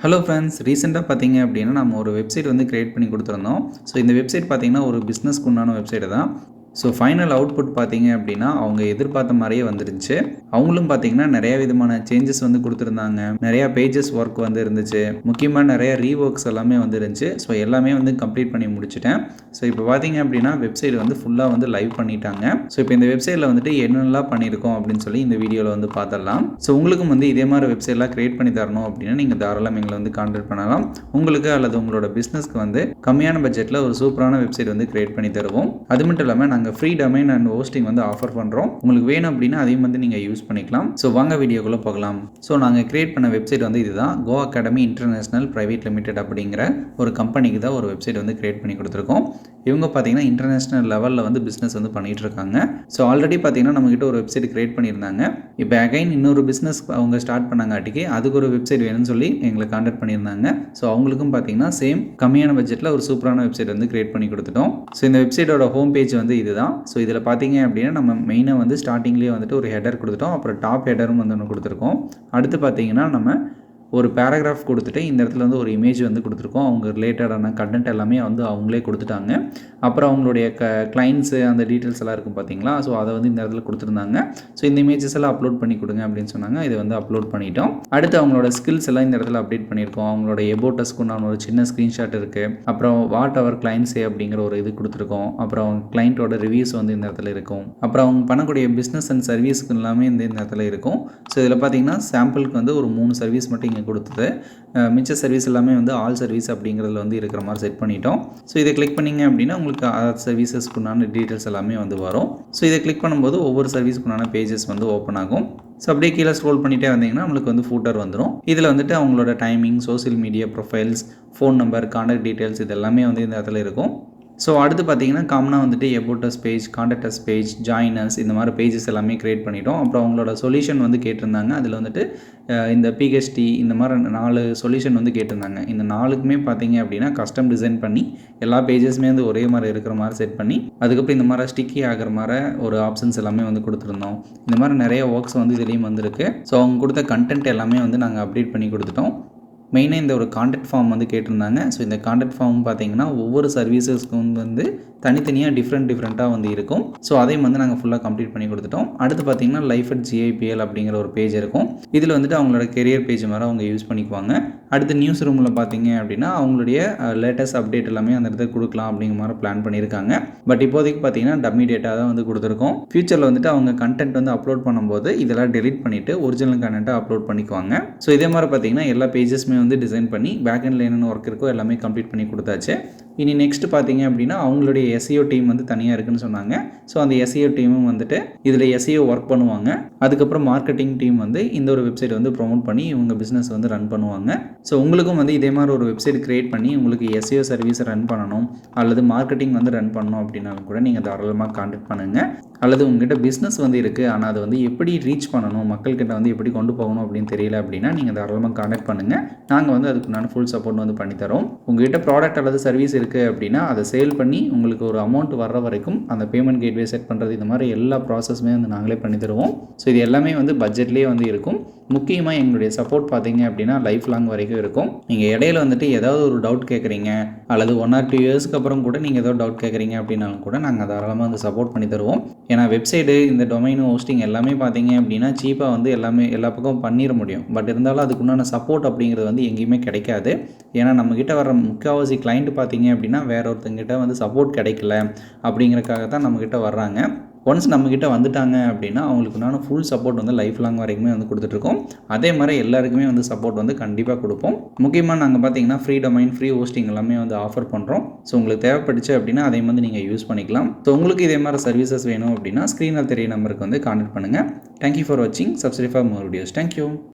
Hello friends, ரீசெண்டாக பார்த்தீங்க அப்படின்னா நம்ம ஒரு வெப்சைட் வந்து கிரியேட் பண்ணி கொடுத்துருந்தோம். ஸோ இந்த வெப்சைட் பார்த்தீங்கன்னா ஒரு பிஸ்னஸ்க்கு உண்டான வெப்சைட்டு தான். ஸோ ஃபைனல் அவுட்புட் பார்த்தீங்க அப்படின்னா அவங்க எதிர்பார்த்த மாதிரியே வந்துருந்துச்சு. அவங்களும் பார்த்தீங்கன்னா நிறைய விதமான சேஞ்சஸ் வந்து கொடுத்துருந்தாங்க. நிறையா பேஜஸ் ஒர்க் வந்து இருந்துச்சு. முக்கியமாக நிறைய ரீஒர்க்ஸ் எல்லாமே வந்து இருந்துச்சு. ஸோ எல்லாமே வந்து கம்ப்ளீட் பண்ணி முடிச்சிட்டேன். ஸோ இப்போ பார்த்தீங்க அப்படின்னா வெப்சைட் வந்து ஃபுல்லாக வந்து லைவ் பண்ணிட்டாங்க. ஸோ இப்போ இந்த வெப்சைட்டில் வந்துட்டு என்னென்னலாம் பண்ணியிருக்கோம் அப்படின்னு சொல்லி இந்த வீடியோவில் வந்து பார்த்துடலாம். ஸோ உங்களுக்கும் வந்து இதே மாதிரி வெப்சைட்லாம் கிரியேட் பண்ணி தரணும் அப்படின்னா நீங்கள் தாராளமாக எங்களை வந்து கான்டாக்ட் பண்ணலாம். உங்களுக்கு அல்லது உங்களோட பிஸ்னஸ்க்கு வந்து கம்மியான பட்ஜெட்டில் ஒரு சூப்பரான வெப்சைட் வந்து கிரியேட் பண்ணி தருவோம். அது மட்டும் இல்லாமல் நாங்கள் ஃப்ரீ டொமைன் அண்ட் ஹோஸ்டிங் வந்து ஆஃபர் பண்ணுறோம். உங்களுக்கு வேணும் அப்படின்னா அதையும் வந்து நீங்கள் யூஸ் பண்ணிக்கலாம். ஸோ வாங்க வீடியோக்குள்ளே போகலாம். ஸோ நாங்கள் கிரியேட் பண்ண வெப்சைட் வந்து இதுதான். கோ அகாடமி இன்டர்நேஷனல் பிரைவேட் லிமிடெட் அப்படிங்கிற ஒரு கம்பெனிக்கு தான் ஒரு வெப்சைட் வந்து கிரியேட் பண்ணி கொடுத்துருக்கோம். இவங்க பார்த்தீங்கன்னா இன்டர்நேஷனல் லெவலில் வந்து பிஸ்னஸ் வந்து பண்ணிகிட்டு இருக்காங்க. ஸோ ஆல்ரெடி பார்த்தீங்கன்னா நம்மகிட்ட ஒரு வெப்சைட் கிரியேட் பண்ணியிருந்தாங்க. இப்போ அகைன் இன்னொரு பிஸ்னஸ் அவங்க ஸ்டார்ட் பண்ணாங்காட்டிக்கு அதுக்கு ஒரு வெப்சைட் வேணும்னு சொல்லி எங்களை கான்டாக்ட் பண்ணியிருந்தாங்க. ஸோ அவங்களுக்கும் பார்த்தீங்கன்னா சேம் கம்மியான பட்ஜெட்டில் ஒரு சூப்பரான வெப்சைட் வந்து கிரியேட் பண்ணி கொடுத்துட்டோம். ஸோ இந்த வெப்சைட்டோட ஹோம் பேஜ் வந்து இதுதான். ஸோ இதில் பார்த்தீங்க அப்படின்னா நம்ம மெயினாக வந்து ஸ்டார்டிங்லேயே வந்துட்டு ஒரு ஹெடர் கொடுத்துட்டோம். அப்புறம் டாப் ஹெடரும் வந்து ஒன்று கொடுத்துருக்கோம். அடுத்து பார்த்தீங்கன்னா நம்ம ஒரு பேராகிராஃப் கொடுத்துட்டு இந்த இடத்துல வந்து ஒரு இமேஜ் வந்து கொடுத்துருக்கோம். அவங்க ரிலேட்டடான கண்டென்ட் எல்லாமே வந்து அவங்களே கொடுத்துட்டாங்க. அப்புறம் அவங்களுடைய கிளைண்ட்ஸு அந்த டீட்டெயில்ஸ் எல்லாம் இருக்கும் பார்த்தீங்களா. ஸோ அதை வந்து இந்த இடத்துல கொடுத்துருந்தாங்க. ஸோ இந்த இமேஜஸ் எல்லாம் அப்லோட் பண்ணி கொடுங்க அப்படின்னு சொன்னாங்க. இதை வந்து அப்லோட் பண்ணிட்டோம். அடுத்து அவங்களோட ஸ்கில்ஸ் எல்லாம் இந்த இடத்துல அப்டேட் பண்ணியிருக்கோம். அவங்களோட எபோட்டஸ்க்கு நான் ஒரு சின்ன ஸ்க்ரீன்ஷாட் இருக்குது. அப்புறம் வாட் அவர் கிளைண்ட்ஸே அப்படிங்கிற ஒரு இது கொடுத்துருக்கோம். அப்புறம் கிளைண்ட்டோட ரிவ்யூஸ் வந்து இந்த இடத்துல இருக்கும். அப்புறம் அவங்க பண்ணக்கூடிய பிஸ்னஸ் அண்ட் சர்வீஸ்க்கு எல்லாமே இந்த இடத்துல இருக்கும். ஸோ இதில் பார்த்தீங்கன்னா சாம்பிளுக்கு வந்து ஒரு 3 சர்வீஸ் மட்டும் கொடுத்தது. மிச்ச சர்வீஸ் எல்லாமே வந்து ஆல் சர்வீஸ் அப்படிங்கிறதுல வந்து இருக்கிற மாதிரி செட் பண்ணிட்டோம். ஸோ இதை கிளிக் பண்ணிங்க அப்படின்னா உங்களுக்கு சர்வீசஸ்க்குண்டான டீட்டெயில்ஸ் எல்லாமே வந்து வரும். ஸோ இதை கிளிக் பண்ணும்போது ஒவ்வொரு சர்வீஸ்க்குண்டான பேஜஸ் வந்து ஓப்பன் ஆகும். ஸோ அப்படியே கீழே ஸ்க்ரோல் பண்ணிகிட்டே வந்தீங்கன்னா நம்மளுக்கு வந்து ஃபூட்டர் வந்துடும். இதில் வந்துட்டு அவங்களோட timing, social media profiles, phone number, contact details இது எல்லாமே வந்து இந்த இடத்துல இருக்கும். ஸோ அடுத்து பார்த்தீங்கன்னா காமனாக வந்துட்டு எபோட்டஸ் பேஜ், கான்டாக்டஸ் பேஜ், ஜாயினர்ஸ் இந்த மாதிரி பேஜஸ் எல்லாமே க்ரியேட் பண்ணிட்டோம். அப்புறம் அவங்களோட சொல்யூஷன் வந்து கேட்டிருந்தாங்க. அதில் வந்துட்டு இந்த பிஹெச்டி இந்த மாதிரி 4 சொல்யூஷன் வந்து கேட்டிருந்தாங்க. இந்த 4க்குமே பார்த்தீங்க அப்படின்னா கஸ்டம் டிசைன் பண்ணி எல்லா பேஜஸுமே வந்து ஒரே மாதிரி இருக்கிற மாதிரி செட் பண்ணி அதுக்கப்புறம் இந்த மாதிரி ஸ்டிக்கி ஆகிற மாதிரி ஒரு ஆப்ஷன்ஸ் எல்லாமே வந்து கொடுத்துருந்தோம். இந்த மாதிரி நிறைய ஒர்க்ஸ் வந்து இதுலேயும் வந்திருக்கு. ஸோ அவங்க கொடுத்த கண்டென்ட் எல்லாமே வந்து நாங்கள் அப்டேட் பண்ணி கொடுத்துட்டோம். மெயினாக இந்த ஒரு கான்டாக்ட் ஃபார்ம் வந்து கேட்டிருந்தாங்க. ஸோ இந்த கான்டாக்ட் ஃபார்ம் பார்த்தீங்கன்னா ஒவ்வொரு சர்வீசஸ்க்கும் வந்து தனித்தனியாக டிஃப்ரெண்ட்டாக வந்து இருக்கும். ஸோ அதையும் வந்து நாங்கள் ஃபுல்லாக கம்ப்ளீட் பண்ணி கொடுத்துட்டோம். அடுத்து பார்த்தீங்கன்னா லைஃப் அட் GIPL அப்படிங்கிற ஒரு பேஜ் இருக்கும். இதில் வந்துட்டு அவங்களோட கெரியர் பேஜ் மாதிரி அவங்க யூஸ் பண்ணிக்குவாங்க. அடுத்து நியூஸ் ரூமில் பார்த்தீங்க அப்படின்னா அவங்களுடைய லேட்டஸ்ட் அப்டேட் எல்லாமே அந்த இடத்துல கொடுக்கலாம் அப்படிங்கிற மாதிரி பிளான் பண்ணியிருக்காங்க. பட் இப்போதைக்கு பார்த்தீங்கன்னா டம்மி டேட்டா தான் வந்து கொடுத்துருக்கோம். ஃபியூச்சரில் வந்துட்டு அவங்க கண்டென்ட் வந்து அப்லோட் பண்ணும்போது இதெல்லாம் டெலிட் பண்ணிவிட்டு ஒரிஜினல் கண்டென்ட்டை அப்லோட் பண்ணிக்குவாங்க. ஸோ இதே மாதிரி பார்த்தீங்கன்னா எல்லா பேஜஸ்மே வந்து டிசைன் பண்ணி பேக் எண்டில் என்னென்ன ஒர்க் இருக்கோ எல்லாமே கம்ப்ளீட் பண்ணி கொடுத்தாச்சு. இனி நெக்ஸ்ட் பார்த்தீங்க அப்படின்னா அவங்களுடைய SEO டீம் வந்து தனியாக இருக்குன்னு சொன்னாங்க. ஸோ அந்த SEO டீமும் வந்துட்டு இதில் SEO ஒர்க் பண்ணுவாங்க. அதுக்கப்புறம் மார்க்கெட்டிங் டீம் வந்து இந்த ஒரு வெப்சைட் வந்து ப்ரொமோட் பண்ணி இவங்க பிஸ்னஸ் வந்து ரன் பண்ணுவாங்க. ஸோ உங்களுக்கும் வந்து இதே மாதிரி ஒரு வெப்சைட் கிரியேட் பண்ணி உங்களுக்கு SEO சர்வீஸை ரன் பண்ணணும் அல்லது மார்க்கெட்டிங் வந்து ரன் பண்ணணும் அப்படின்னாலும் கூட நீங்கள் தாராளமாக கான்டாக்ட் பண்ணுங்கள். அல்லது உங்ககிட்ட பிஸ்னஸ் வந்து இருக்குது ஆனால் அது வந்து எப்படி ரீச் பண்ணணும், மக்கள்கிட்ட வந்து எப்படி கொண்டு போகணும் அப்படின்னு தெரியல அப்படின்னா நீங்கள் தாராளமாக கான்டாக்ட் பண்ணுங்கள். நாங்கள் வந்து அதுக்குண்டான ஃபுல் சப்போர்ட் வந்து பண்ணித்தரோம். உங்கள்கிட்ட ப்ராடக்ட் அல்லது சர்வீஸ் இருக்குது அப்படின்னா அதை சேல் பண்ணி உங்களுக்கு ஒரு அமௌண்ட் வர்ற வரைக்கும் அந்த பேமெண்ட் கேட்வே செட் பண்ணுறது இந்த மாதிரி எல்லா ப்ராசஸுமே வந்து நாங்களே பண்ணி தருவோம். ஸோ இது எல்லாமே வந்து பட்ஜெட்லேயே வந்து இருக்கும். முக்கியமாக எங்களுடைய சப்போர்ட் பார்த்தீங்க அப்படின்னா லைஃப் லாங் வரைக்கும் இருக்கும். நீங்கள் இடையில வந்துட்டு ஏதாவது ஒரு டவுட் கேட்குறீங்க அல்லது 1 or 2 இயர்ஸ்க்கு அப்புறம் கூட நீங்கள் ஏதாவது டவுட் கேட்குறீங்க அப்படின்னாலும் கூட நாங்கள் தாராளமாக வந்து சப்போர்ட் பண்ணி தருவோம். ஏன்னா வெப்சைட்டு இந்த டொமைன் ஹோஸ்டிங் எல்லாமே பார்த்தீங்க அப்படின்னா சீப்பாக வந்து எல்லாமே எல்லா பக்கம் பண்ணிட முடியும். பட் இருந்தாலும் அதுக்குண்டான சப்போர்ட் அப்படிங்கிறது வந்து எங்கேயுமே கிடைக்காது. ஏன்னா நம்மக்கிட்ட வர முக்கால்வாசி கிளைண்ட் பார்த்தீங்க அப்படின்னா வேற ஒருத்தங்கிட்ட வந்து சப்போர்ட் கிடைக்கல அப்படிங்கிறக்காக தான் நம்மக்கிட்ட வர்றாங்க. ஒன்ஸ் நம்மக்கிட்ட வந்துட்டாங்க அப்படின்னா அவங்களுக்குண்டான ஃபுல் சப்போர்ட் வந்து லைஃப் லாங் வரைக்குமே வந்து கொடுத்துட்ருக்கோம். அதே மாதிரி எல்லாருக்குமே வந்து சப்போர்ட் வந்து கண்டிப்பாக கொடுப்போம். முக்கியமாக நாங்கள் பார்த்தீங்கன்னா ஃப்ரீ டொமைன், ஃப்ரீ ஹோஸ்டிங் எல்லாமே வந்து ஆஃபர் பண்ணுறோம். ஸோ உங்களுக்கு தேவைப்பட்டுச்சு அப்படின்னா அதே வந்து நீங்கள் யூஸ் பண்ணிக்கலாம். ஸோ உங்களுக்கு இதே மாதிரி சர்வீசஸ் வேணும் அப்படின்னா ஸ்க்ரீனில் தெரிய நம்பருக்கு வந்து கான்டாக்ட் பண்ணுங்கள். தேங்க்யூ ஃபார் வாட்சிங். Subscribe for more videos. Thank you.